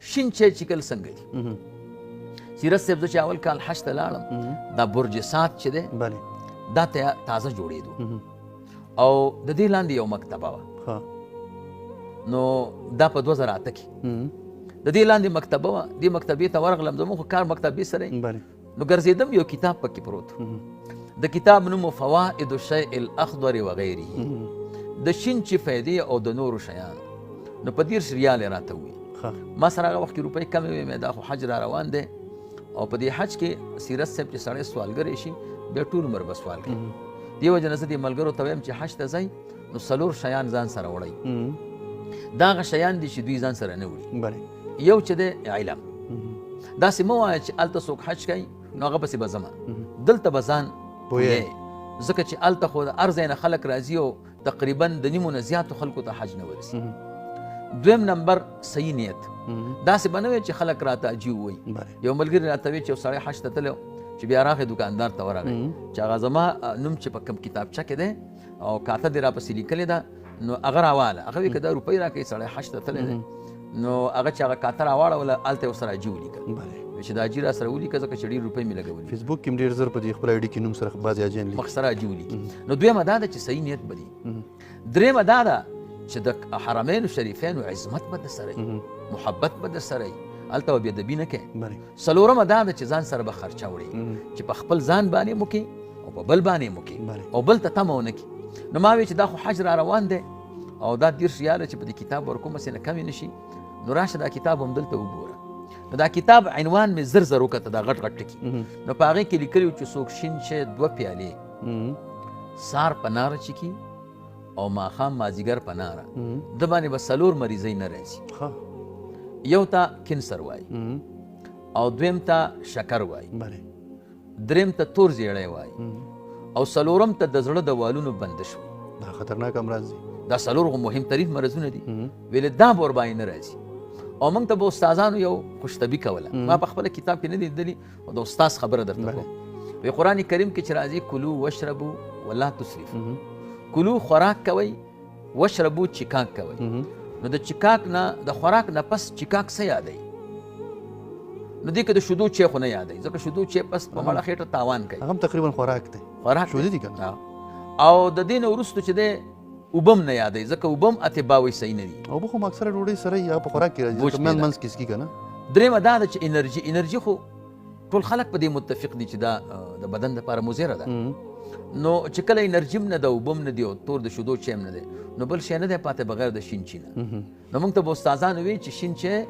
شین چای چیکل څنګه دي سیرت صاحب زه چې اول کال حج ته لاړم دا برج سات چې دی دا تازه جوړېدو او د دې لاندې یو مکتبه وه نو دا په 2008 کې د دې لاندې مکتبه وه دې مکتبې ته ورغلم زموږ خو کار مکتبې سره نو ګرځېدم یو کتاب پکې پروت د کتاب نوم فوائد الشیء الاخضر وغیره د شین چې فایدې او د نورو شیانو نو په 30 ریال یې راته وویل ما سره هغه وخت کې روپۍ کمې وې مې دا خو حج را روان دی او په دې حج کې سیرت صاحب چې سړی سوالګری شي بیا ټول عمر به سوال کوي دې وجه نه زه دې ملګرو ته وایم چې حج ته ځئ نو 4 شیان ځان سره وړئ دا هغه شیان دي چې دوی ځان سره نه وړي یو چې دی علم داسې مه وایه چې هلته څوک حج کوي نو هغه پسې به ځمه دلته به ځان پوهیږي ځکه چې هلته خو د هر ځای نه خلک راځي او تقریبا د نیمو نه زیاتو خلکو ته حج نه ورسي دویم نمبر صحیح نیت داسې به نه وي چې خلک راته عجیب وایي یو ملګري راته وایي چې یو سړی حج ته تللی چې بیا راغی دوکاندار ته ورغی چې هغه زما نوم چې په کوم کتابچه کې دی او کاته دې راپسې لیکلې ده نو هغه راواله هغه وایي که دا روپۍ راکوي سړی حج ته تللی دی نو هغه چې هغه کاته راواړوله هلته یې ورسره حاجي ولیکل چې دا حاجي راسره ولیکه ځکه چې ډېر روپۍ مې لګولي فیسبوک کې هم ډېر زر په دې خپل آی ډي کې نوم سره بعضې حاجیان لیکي مخ سره حاجي ولیکي نو دویمه دا ده چې صحیح نیت به دي درېیمه دا ده چې د حرمینو شریفینو عظمت به در سره وي محبت به در سره وي هلته به بېادبي نه کوې څلورمه دا ده چې ځان سره به خرچه وړې چې په خپل ځان باندې مو کې او په بل باندې مو کې او بل ته تمه ونه کړي نو ما وی چې دا خو حج را روان دی او دا 30 ریاله چې په دې کتاب ورکوم هسې نه کمې نه شي نو راشه دا کتاب هم دلته وګوره نو دا کتاب عنوان مې زر زر وکته دا غټ غټ ټکي نو په هغې کې لیکلي وو چې څوک شین شی 2 پیالې سار په ناره چکي او ماښام مازدیګر په ناره د باندې به 4 مریضۍ نه راځي یو ته کینسر وایي او دویم ته شکر وایي دریم ته تور زیړی وایي او 4م ته د زړه د والونو بندش وایي دا خطرناک امراض دي دا 4 مهم ترین مرضونه دي ویلې دا به ورباندې نه راځي او موږ ته به استادانو یو خوشطبي کوله ما په خپله کتاب کې نه دي لیدلي او د استاز خبره درته کوم وی قرآن کریم کې چې راځي کلو وشربو ولا تسرفو کلو خوراک کوئ وشربو چیکاک کوئ نو د چیکاک نه د خوراک نه پس چیکاک څه یادوي نو دې کې د شیدو چای خو نه یادوي ځکه شیدو چای پس په مړه خېټه تاوان کوي هغه هم تقریبا خوراک دی شودې دي که نه او د دې نه وروستو چې دی اوبه هم نه یادوي ځکه اوبه هم اتبا وایي صحیح نه دي اوبه خو اکثره ډوډۍ سره یا په خوراک کې راځي منځ کې څکي که نه درېیمه دا ده چې انرژي خو ټول خلک په دې متفق دي چې دا د بدن دپاره مضره ده نو چې کله انرژي هم نه ده اوبه هم نه دي او تور د شیدو چای هم نه دی نو بل شی نه دی پاتې بغیر د شین چای نه نو موږ ته به استادانو وایي چې شین چای